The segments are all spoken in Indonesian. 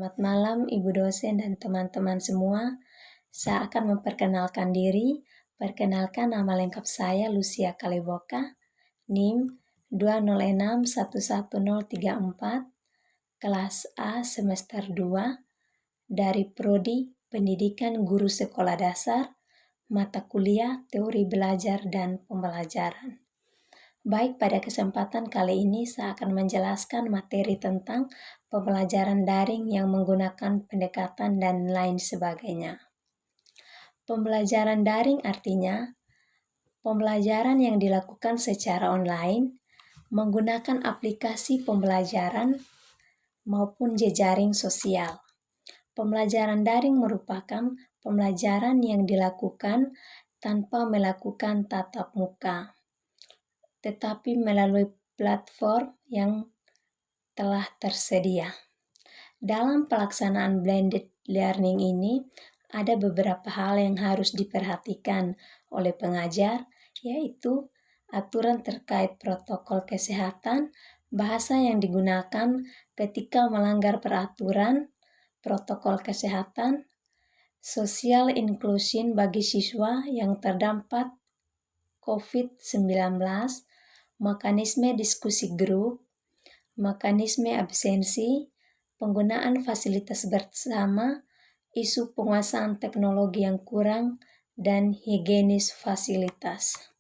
Selamat malam Ibu dosen dan teman-teman semua. Saya akan memperkenalkan diri. Perkenalkan, nama lengkap saya Lucia Kaleboka, NIM 206111034, kelas A semester 2, dari Prodi Pendidikan Guru Sekolah Dasar, mata kuliah Teori Belajar dan Pembelajaran. Baik, pada kesempatan kali ini saya akan menjelaskan materi tentang pembelajaran daring yang menggunakan pendekatan dan lain sebagainya. Pembelajaran daring artinya pembelajaran yang dilakukan secara online menggunakan aplikasi pembelajaran maupun jejaring sosial. Pembelajaran daring merupakan pembelajaran yang dilakukan tanpa melakukan tatap muka, tetapi melalui platform yang telah tersedia. Dalam pelaksanaan blended learning ini, ada beberapa hal yang harus diperhatikan oleh pengajar, yaitu aturan terkait protokol kesehatan, bahasa yang digunakan ketika melanggar peraturan protokol kesehatan, social inclusion bagi siswa yang terdampak COVID-19, mekanisme diskusi grup, mekanisme absensi, penggunaan fasilitas bersama, isu penguasaan teknologi yang kurang, dan higienis fasilitas.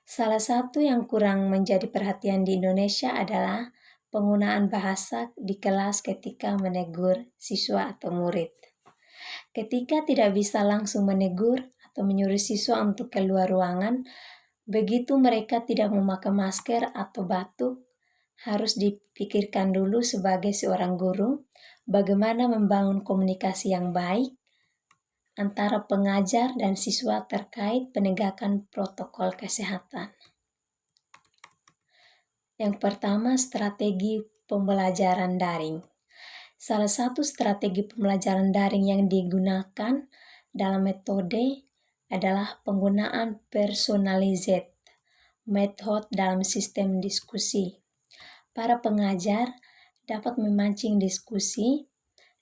Salah satu yang kurang menjadi perhatian di Indonesia adalah penggunaan bahasa di kelas ketika menegur siswa atau murid. Ketika tidak bisa langsung menegur atau menyuruh siswa untuk keluar ruangan, begitu mereka tidak memakai masker atau batuk, harus dipikirkan dulu sebagai seorang guru bagaimana membangun komunikasi yang baik antara pengajar dan siswa terkait penegakan protokol kesehatan. Yang pertama, strategi pembelajaran daring. Salah satu strategi pembelajaran daring yang digunakan dalam metode adalah penggunaan personalized method dalam sistem diskusi. Para pengajar dapat memancing diskusi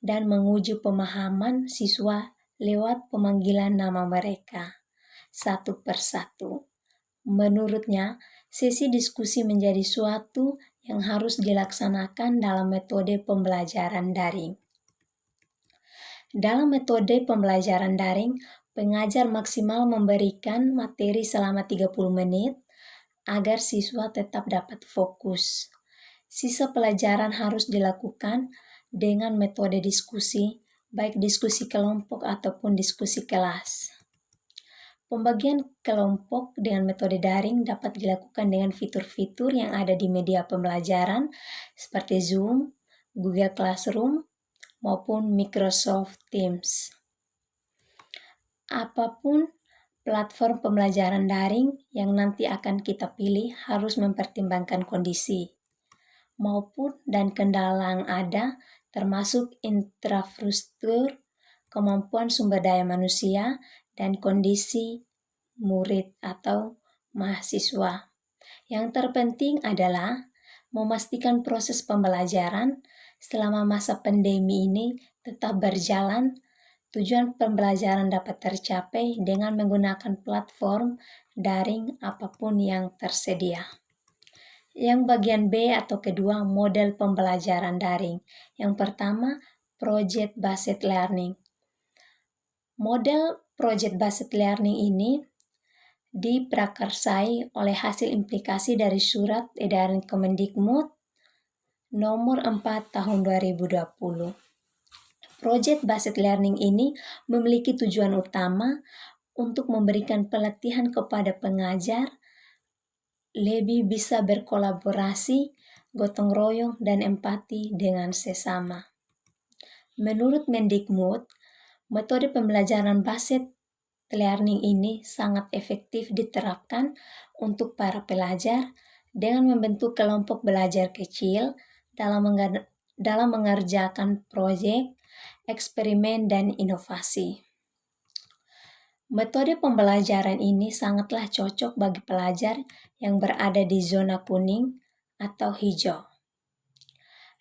dan menguji pemahaman siswa lewat pemanggilan nama mereka satu persatu. Menurutnya, sesi diskusi menjadi suatu yang harus dilaksanakan dalam metode pembelajaran daring. Dalam metode pembelajaran daring, pengajar maksimal memberikan materi selama 30 menit agar siswa tetap dapat fokus. Sisa pelajaran harus dilakukan dengan metode diskusi, baik diskusi kelompok ataupun diskusi kelas. Pembagian kelompok dengan metode daring dapat dilakukan dengan fitur-fitur yang ada di media pembelajaran seperti Zoom, Google Classroom, maupun Microsoft Teams. Apapun platform pembelajaran daring yang nanti akan kita pilih harus mempertimbangkan kondisi maupun dan kendala yang ada, termasuk infrastruktur, kemampuan sumber daya manusia, dan kondisi murid atau mahasiswa. Yang terpenting adalah memastikan proses pembelajaran selama masa pandemi ini tetap berjalan. Tujuan pembelajaran dapat tercapai dengan menggunakan platform daring apapun yang tersedia. Yang bagian B atau kedua, model pembelajaran daring. Yang pertama, project based learning. Model project based learning ini diprakarsai oleh hasil implikasi dari Surat Edaran Kemendikbud nomor 4 tahun 2020. Project based learning ini memiliki tujuan utama untuk memberikan pelatihan kepada pengajar lebih bisa berkolaborasi, gotong royong, dan empati dengan sesama. Menurut Mendikbud, metode pembelajaran based learning ini sangat efektif diterapkan untuk para pelajar dengan membentuk kelompok belajar kecil dalam mengerjakan proyek, eksperimen, dan inovasi. Metode pembelajaran ini sangatlah cocok bagi pelajar yang berada di zona kuning atau hijau.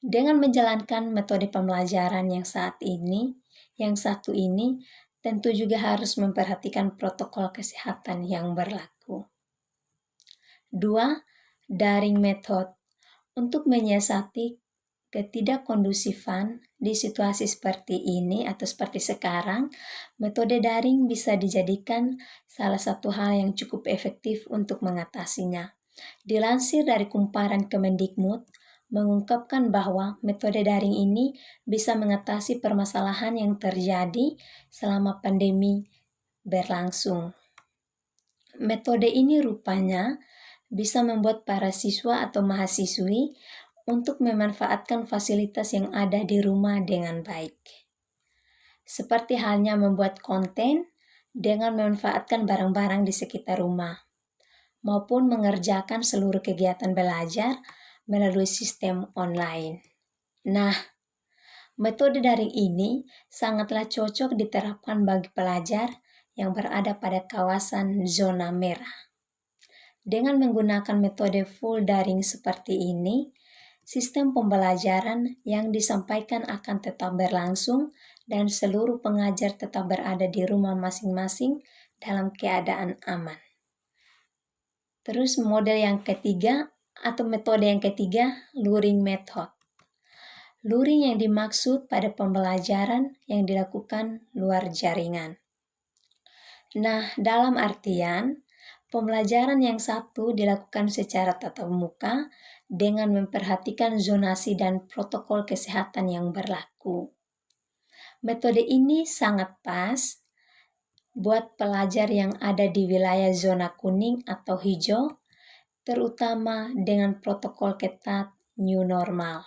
Dengan menjalankan metode pembelajaran yang satu ini, tentu juga harus memperhatikan protokol kesehatan yang berlaku. 2. Daring method. Untuk menyiasati ketidakkondusifan di situasi seperti ini atau seperti sekarang, metode daring bisa dijadikan salah satu hal yang cukup efektif untuk mengatasinya. Dilansir dari kumparan Kemendikbud, mengungkapkan bahwa metode daring ini bisa mengatasi permasalahan yang terjadi selama pandemi berlangsung. Metode ini rupanya bisa membuat para siswa atau mahasiswi untuk memanfaatkan fasilitas yang ada di rumah dengan baik. Seperti halnya membuat konten dengan memanfaatkan barang-barang di sekitar rumah, maupun mengerjakan seluruh kegiatan belajar melalui sistem online. Nah, metode daring ini sangatlah cocok diterapkan bagi pelajar yang berada pada kawasan zona merah. Dengan menggunakan metode full daring seperti ini, sistem pembelajaran yang disampaikan akan tetap berlangsung dan seluruh pengajar tetap berada di rumah masing-masing dalam keadaan aman. Terus model yang ketiga atau metode yang ketiga, luring method. Luring yang dimaksud pada pembelajaran yang dilakukan luar jaringan. Nah, dalam artian, pembelajaran yang satu dilakukan secara tatap muka dengan memperhatikan zonasi dan protokol kesehatan yang berlaku. Metode ini sangat pas buat pelajar yang ada di wilayah zona kuning atau hijau, terutama dengan protokol ketat new normal.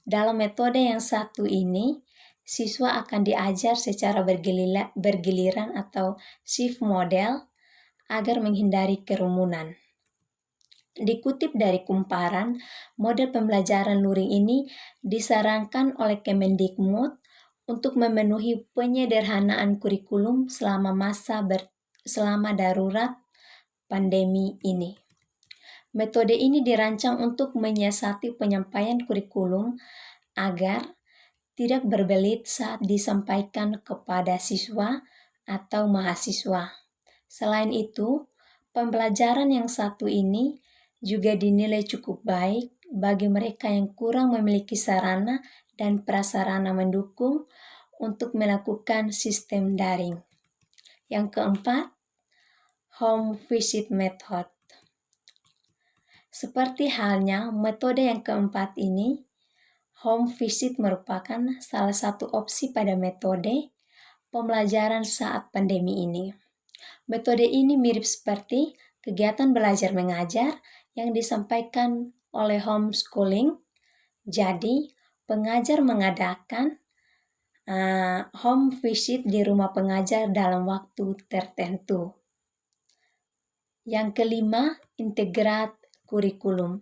Dalam metode yang satu ini, siswa akan diajar secara bergiliran atau shift model agar menghindari kerumunan. Dikutip dari kumparan, model pembelajaran luring ini disarankan oleh Kemendikbud untuk memenuhi penyederhanaan kurikulum selama darurat pandemi ini. Metode ini dirancang untuk menyiasati penyampaian kurikulum agar tidak berbelit saat disampaikan kepada siswa atau mahasiswa. Selain itu, pembelajaran yang satu ini juga dinilai cukup baik bagi mereka yang kurang memiliki sarana dan prasarana mendukung untuk melakukan sistem daring. Yang keempat, home visit method. Seperti halnya metode yang keempat ini, home visit merupakan salah satu opsi pada metode pembelajaran saat pandemi ini. Metode ini mirip seperti kegiatan belajar mengajar yang disampaikan oleh homeschooling. Jadi, pengajar mengadakan home visit di rumah pengajar dalam waktu tertentu. Yang kelima, integrat kurikulum.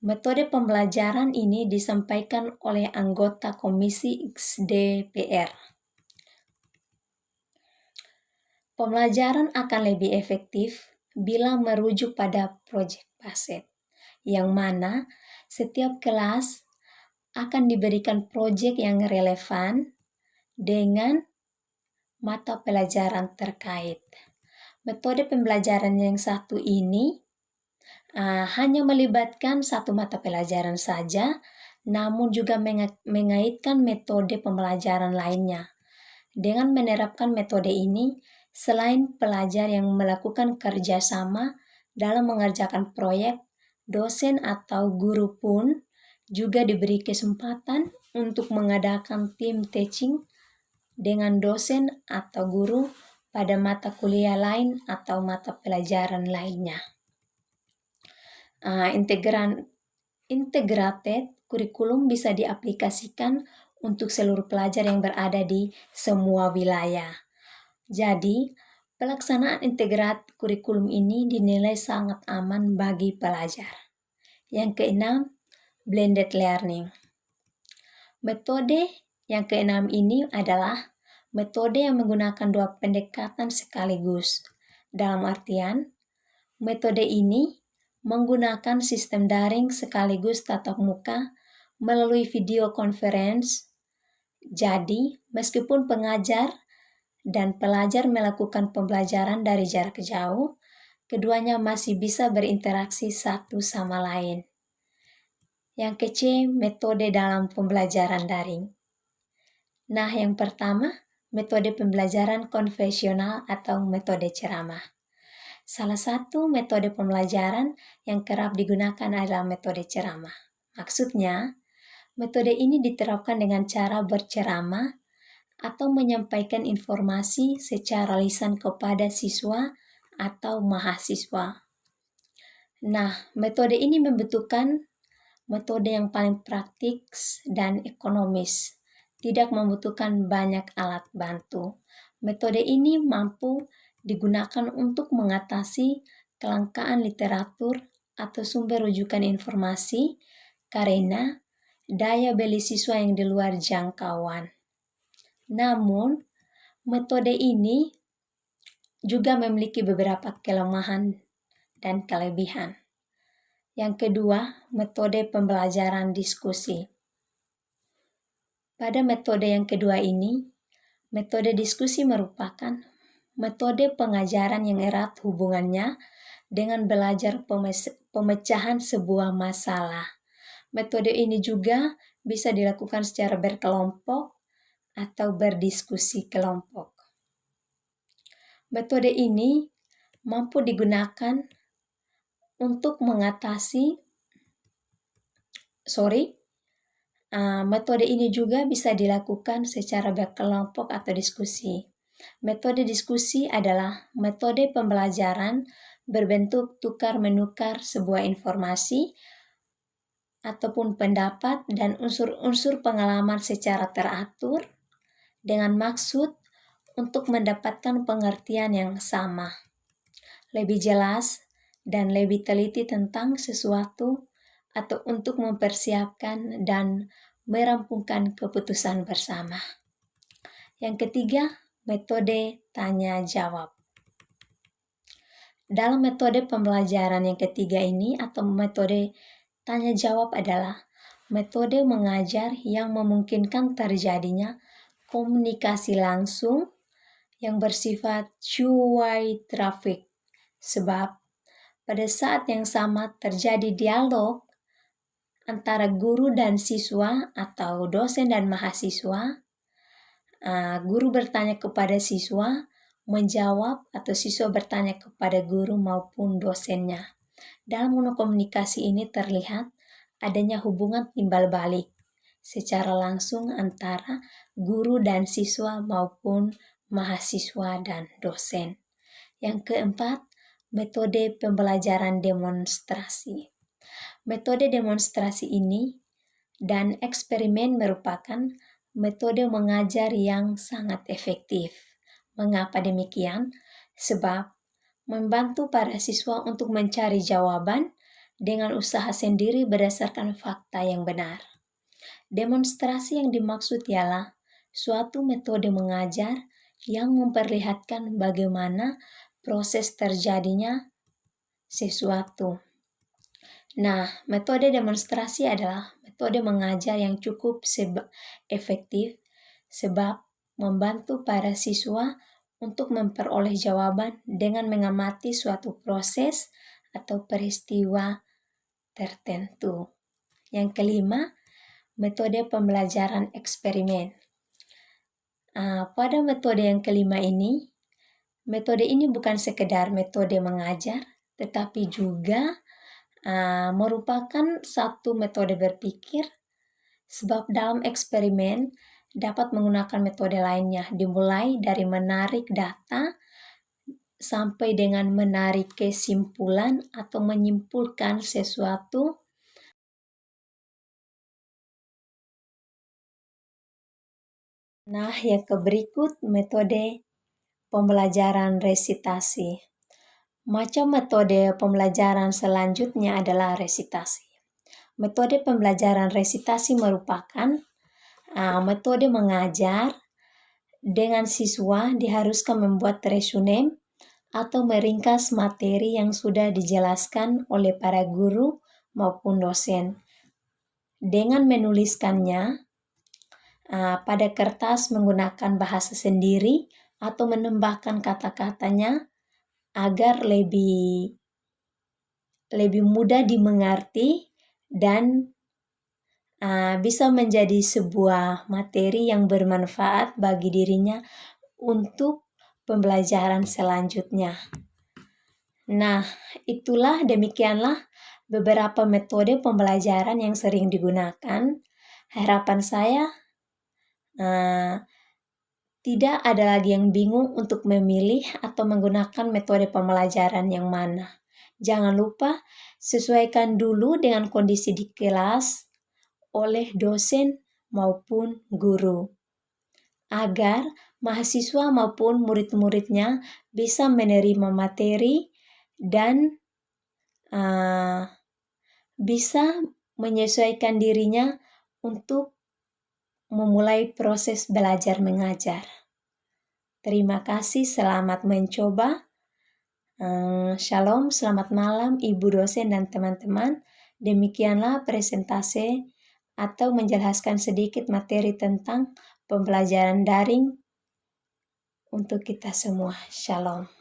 Metode pembelajaran ini disampaikan oleh anggota Komisi XDPR. Pembelajaran akan lebih efektif bila merujuk pada project based, yang mana setiap kelas akan diberikan proyek yang relevan dengan mata pelajaran terkait. Metode pembelajaran yang satu ini hanya melibatkan satu mata pelajaran saja, namun juga mengaitkan metode pembelajaran lainnya. Dengan menerapkan metode ini, selain pelajar yang melakukan kerjasama dalam mengerjakan proyek, dosen atau guru pun juga diberi kesempatan untuk mengadakan tim teaching dengan dosen atau guru pada mata kuliah lain atau mata pelajaran lainnya. Integrated kurikulum bisa diaplikasikan untuk seluruh pelajar yang berada di semua wilayah. Jadi, pelaksanaan integrat kurikulum ini dinilai sangat aman bagi pelajar. Yang keenam, blended learning. Metode yang keenam ini adalah metode yang menggunakan dua pendekatan sekaligus. Dalam artian, metode ini menggunakan sistem daring sekaligus tatap muka melalui video conference. Jadi, meskipun pengajar dan pelajar melakukan pembelajaran dari jarak jauh, keduanya masih bisa berinteraksi satu sama lain. Yang kece, metode dalam pembelajaran daring. Nah, yang pertama, metode pembelajaran konvensional atau metode ceramah. Salah satu metode pembelajaran yang kerap digunakan adalah metode ceramah. Maksudnya, metode ini diterapkan dengan cara berceramah atau menyampaikan informasi secara lisan kepada siswa atau mahasiswa. Nah, metode ini membutuhkan metode yang paling praktis dan ekonomis, tidak membutuhkan banyak alat bantu. Metode ini mampu digunakan untuk mengatasi kelangkaan literatur atau sumber rujukan informasi karena daya beli siswa yang di luar jangkauan. Namun, metode ini juga memiliki beberapa kelemahan dan kelebihan. Yang kedua, metode pembelajaran diskusi. Pada metode yang kedua ini, metode diskusi merupakan metode pengajaran yang erat hubungannya dengan belajar pemecahan sebuah masalah. Metode ini juga bisa dilakukan secara berkelompok atau berdiskusi kelompok. Metode ini mampu digunakan untuk metode ini juga bisa dilakukan secara berkelompok atau diskusi. Metode diskusi adalah metode pembelajaran berbentuk tukar-menukar sebuah informasi ataupun pendapat dan unsur-unsur pengalaman secara teratur dengan maksud untuk mendapatkan pengertian yang sama, lebih jelas, dan lebih teliti tentang sesuatu atau untuk mempersiapkan dan merampungkan keputusan bersama. Yang ketiga, metode tanya-jawab. Dalam metode pembelajaran yang ketiga ini atau metode tanya-jawab adalah metode mengajar yang memungkinkan terjadinya komunikasi langsung yang bersifat two-way traffic. Sebab pada saat yang sama terjadi dialog antara guru dan siswa atau dosen dan mahasiswa. Guru bertanya kepada siswa, menjawab atau siswa bertanya kepada guru maupun dosennya. Dalam komunikasi ini terlihat adanya hubungan timbal balik secara langsung antara guru dan siswa maupun mahasiswa dan dosen. Yang keempat, metode pembelajaran demonstrasi. Metode demonstrasi ini dan eksperimen merupakan metode mengajar yang sangat efektif. Mengapa demikian? Sebab membantu para siswa untuk mencari jawaban dengan usaha sendiri berdasarkan fakta yang benar. Demonstrasi yang dimaksud ialah suatu metode mengajar yang memperlihatkan bagaimana proses terjadinya sesuatu. Nah, metode demonstrasi adalah metode mengajar yang cukup efektif sebab membantu para siswa untuk memperoleh jawaban dengan mengamati suatu proses atau peristiwa tertentu. Yang kelima, metode pembelajaran eksperimen. Pada metode yang kelima ini, metode ini bukan sekedar metode mengajar, tetapi juga merupakan satu metode berpikir, sebab dalam eksperimen dapat menggunakan metode lainnya, dimulai dari menarik data sampai dengan menarik kesimpulan atau menyimpulkan sesuatu. Nah, yang berikut metode pembelajaran resitasi. Macam metode pembelajaran selanjutnya adalah resitasi. Metode pembelajaran resitasi merupakan metode mengajar dengan siswa diharuskan membuat resume atau meringkas materi yang sudah dijelaskan oleh para guru maupun dosen. dengan menuliskannya pada kertas menggunakan bahasa sendiri atau menambahkan kata-katanya agar lebih mudah dimengerti dan bisa menjadi sebuah materi yang bermanfaat bagi dirinya untuk pembelajaran selanjutnya. Nah, demikianlah beberapa metode pembelajaran yang sering digunakan. Harapan saya tidak ada lagi yang bingung untuk memilih atau menggunakan metode pembelajaran yang mana. Jangan lupa sesuaikan dulu dengan kondisi di kelas oleh dosen maupun guru, agar mahasiswa maupun murid-muridnya bisa menerima materi dan bisa menyesuaikan dirinya untuk memulai proses belajar mengajar. Terima kasih, selamat mencoba. Shalom, selamat malam Ibu dosen dan teman-teman. Demikianlah presentasi atau menjelaskan sedikit materi tentang pembelajaran daring untuk kita semua. Shalom.